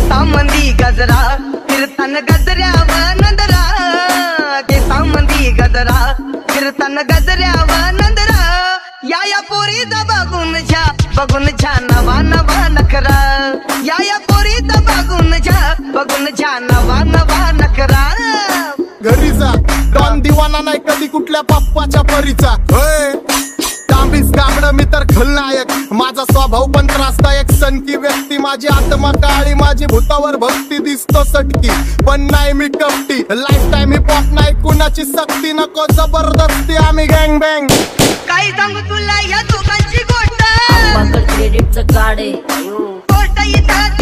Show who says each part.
Speaker 1: केसामंदी गजरा फिरतन गजऱ्याव नंदरा, केसामंदी गजरा फिरतन गजऱ्याव नंदरा, या पोरीचा बघून छा नवा नवा नखरा, या पोरीचा बघून छा नवा नवा नखरा।
Speaker 2: घरी जा डॉन दिवाना नाही कधी कुठल्या पप्पाच्या परीचा, तांबीस कागड मी तर खलनायक, माझा स्वभाव पण त्रासदायक, सनकी व्यक्ती माझी आत्मा काळी, माझी भूतावर भक्ती दिसतो सटकी पण नाही मी कपटी, लाईफ टाइम ही पॉप नाही कुणाची सक्ती, नको जबरदस्ती आम्ही गँग बँग।
Speaker 1: काय सांगू तुला या दोघांची गोष्ट,
Speaker 3: क्रेडिटचं कार्ड आहे
Speaker 1: गोष्ट इथं